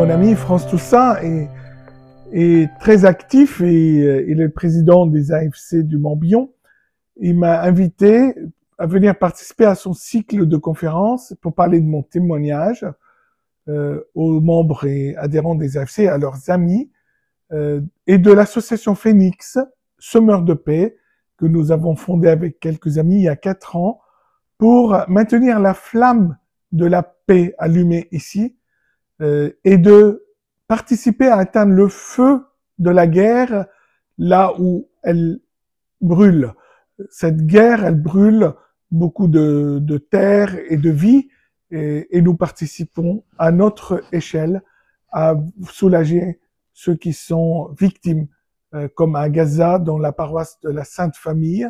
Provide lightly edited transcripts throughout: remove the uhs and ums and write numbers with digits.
mon ami France Toussaint est très actif et il est le président des AFC du Morbihan. Il m'a invité à venir participer à son cycle de conférences pour parler de mon témoignage aux membres et adhérents des AFC, à leurs amis, et de l'association Phoenix, Semeurs de paix, que nous avons fondée avec quelques amis il y a 4 ans, pour maintenir la flamme de la paix allumée ici, et de participer à atteindre le feu de la guerre là où elle brûle. Cette guerre, elle brûle beaucoup de terre et de vie, et nous participons à notre échelle à soulager ceux qui sont victimes, comme à Gaza, dans la paroisse de la Sainte Famille,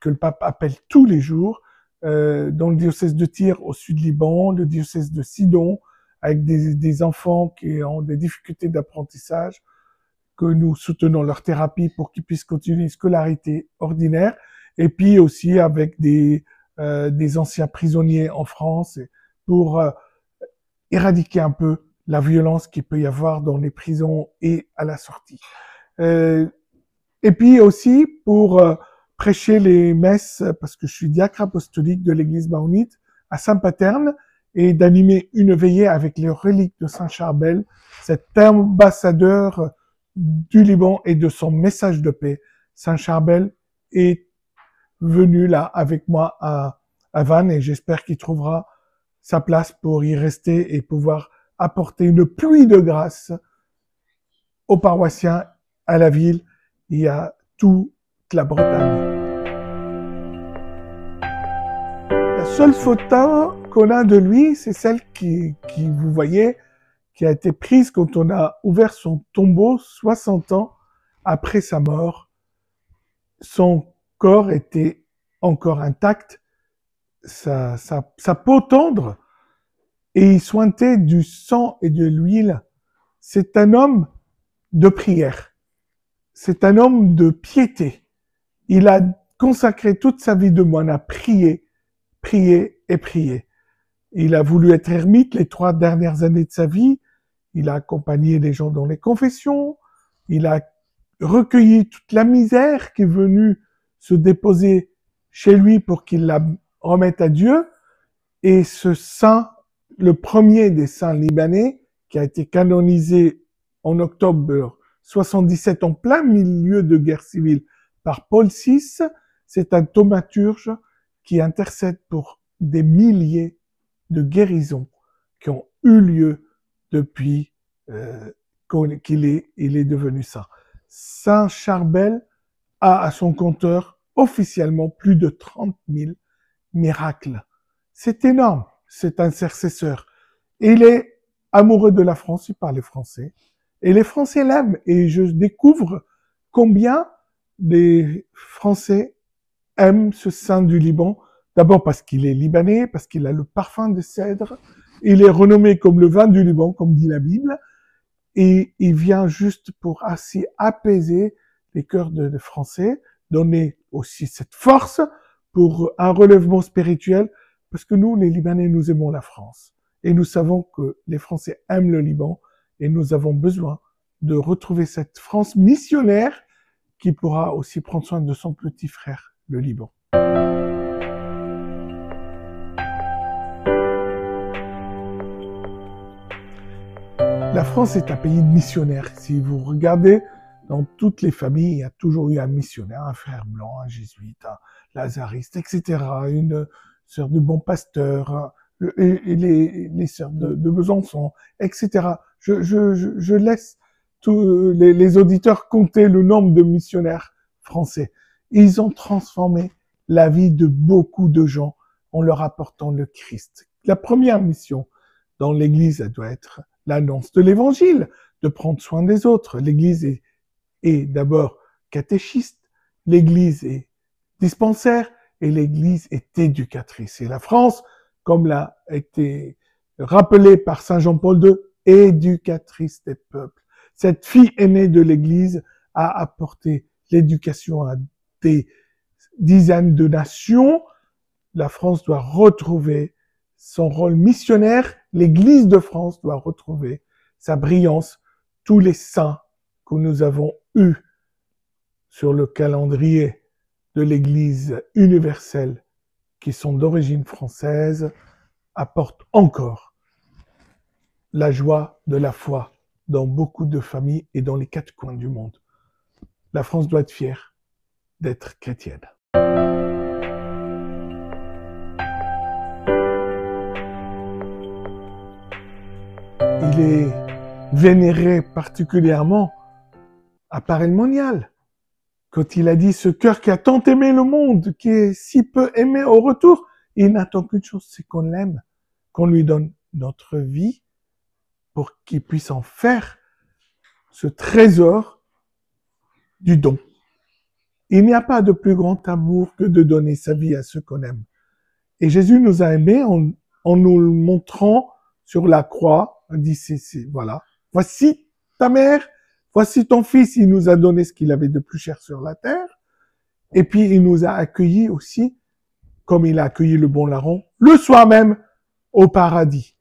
que le pape appelle tous les jours, dans le diocèse de Tyr au sud Liban, le diocèse de Sidon, avec des enfants qui ont des difficultés d'apprentissage, que nous soutenons leur thérapie pour qu'ils puissent continuer une scolarité ordinaire, et puis aussi avec des anciens prisonniers en France, pour éradiquer un peu la violence qu'il peut y avoir dans les prisons et à la sortie. Et puis aussi pour prêcher les messes, parce que je suis diacre apostolique de l'église maronite à Saint-Paterne, et d'animer une veillée avec les reliques de Saint Charbel, cet ambassadeur du Liban et de son message de paix. Saint Charbel est venu là avec moi à Vannes, et j'espère qu'il trouvera sa place pour y rester et pouvoir apporter une pluie de grâce aux paroissiens, à la ville et à toute la Bretagne. La seule photo qu'on a de lui, c'est celle qui vous voyez, qui a été prise quand on a ouvert son tombeau 60 ans après sa mort. Son corps était encore intact, sa peau tendre, et il sointait du sang et de l'huile. C'est un homme de prière. C'est un homme de piété. Il a consacré toute sa vie de moine à prier, prier et prier. Il a voulu être ermite les 3 dernières années de sa vie. Il a accompagné les gens dans les confessions. Il a recueilli toute la misère qui est venue se déposer chez lui pour qu'il la remette à Dieu. Et ce saint, le premier des saints libanais, qui a été canonisé en octobre 77 en plein milieu de guerre civile par Paul VI, c'est un thaumaturge qui intercède pour des milliers de guérisons qui ont eu lieu depuis qu'il est devenu saint. Saint Charbel a à son compteur officiellement plus de 30 000 miracles. C'est énorme, c'est un intercesseur. Et il est amoureux de la France, il parle français. Et les Français l'aiment. Et je découvre combien les Français aiment ce saint du Liban. D'abord parce qu'il est libanais, parce qu'il a le parfum de cèdre. Il est renommé comme le vin du Liban, comme dit la Bible. Et il vient juste pour ainsi apaiser les cœurs des Français, donner aussi cette force pour un relèvement spirituel, parce que nous, les Libanais, nous aimons la France. Et nous savons que les Français aiment le Liban, et nous avons besoin de retrouver cette France missionnaire qui pourra aussi prendre soin de son petit frère, le Liban. La France est un pays de missionnaires. Si vous regardez dans toutes les familles, il y a toujours eu un missionnaire, un frère blanc, un jésuite, un lazariste, etc., une sœur de bon pasteur, et les sœurs de Besançon, etc. Je laisse tous les auditeurs compter le nombre de missionnaires français. Ils ont transformé la vie de beaucoup de gens en leur apportant le Christ. La première mission dans l'Église, elle doit être l'annonce de l'Évangile, de prendre soin des autres. L'Église est d'abord catéchiste, l'Église est dispensaire et l'Église est éducatrice. Et la France, comme l'a été rappelé par Saint Jean-Paul II, éducatrice des peuples. Cette fille aînée de l'Église a apporté l'éducation à des dizaines de nations. La France doit retrouver son rôle missionnaire. L'Église de France doit retrouver sa brillance, tous les saints que nous avons eus sur le calendrier de l'Église universelle, qui sont d'origine française, apportent encore la joie de la foi dans beaucoup de familles et dans les quatre coins du monde. La France doit être fière d'être chrétienne. Il est vénéré particulièrement à Paray-le-Monial, quand il a dit « Ce cœur qui a tant aimé le monde, qui est si peu aimé au retour, il n'attend qu'une chose, c'est qu'on l'aime, qu'on lui donne notre vie pour qu'il puisse en faire ce trésor du don. » Il n'y a pas de plus grand amour que de donner sa vie à ceux qu'on aime. Et Jésus nous a aimés en nous le montrant sur la croix. Il dit, voilà, voici ta mère, voici ton fils. Il nous a donné ce qu'il avait de plus cher sur la terre. Et puis, il nous a accueillis aussi, comme il a accueilli le bon larron, le soir même au paradis.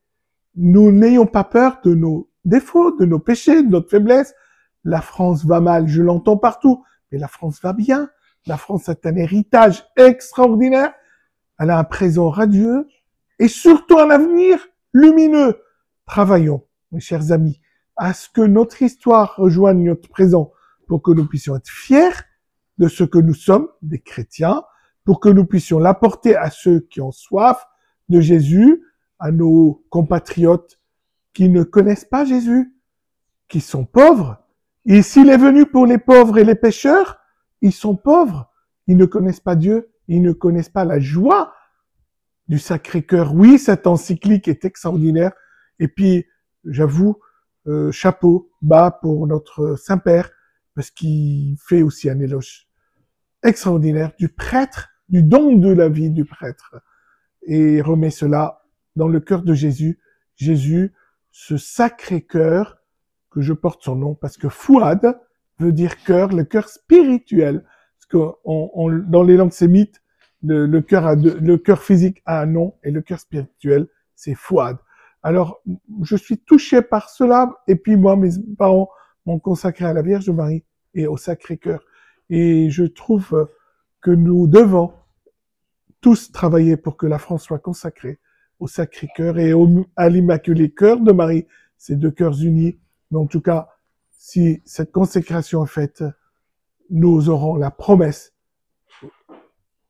Nous n'ayons pas peur de nos défauts, de nos péchés, de notre faiblesse. La France va mal, je l'entends partout, mais la France va bien. La France a un héritage extraordinaire. Elle a un présent radieux et surtout un avenir lumineux. Travaillons, mes chers amis, à ce que notre histoire rejoigne notre présent pour que nous puissions être fiers de ce que nous sommes, des chrétiens, pour que nous puissions l'apporter à ceux qui ont soif de Jésus, à nos compatriotes qui ne connaissent pas Jésus, qui sont pauvres. Et s'il est venu pour les pauvres et les pécheurs, ils sont pauvres. Ils ne connaissent pas Dieu, ils ne connaissent pas la joie du Sacré-Cœur. Oui, cette encyclique est extraordinaire. Et puis, j'avoue, chapeau bas pour notre Saint-Père, parce qu'il fait aussi un éloge extraordinaire du prêtre, du don de la vie du prêtre. Et remet cela dans le cœur de Jésus. Jésus, ce Sacré-Cœur, que je porte son nom, parce que Fouad veut dire cœur, le cœur spirituel. Parce que dans les langues sémites, le cœur physique a un nom, et le cœur spirituel, c'est Fouad. Alors, je suis touché par cela, et puis moi, mes parents m'ont consacré à la Vierge Marie et au Sacré-Cœur. Et je trouve que nous devons tous travailler pour que la France soit consacrée au Sacré-Cœur et à l'Immaculé Cœur de Marie, ces deux cœurs unis. Mais en tout cas, si cette consécration est faite, nous aurons la promesse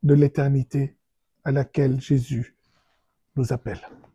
de l'éternité à laquelle Jésus nous appelle.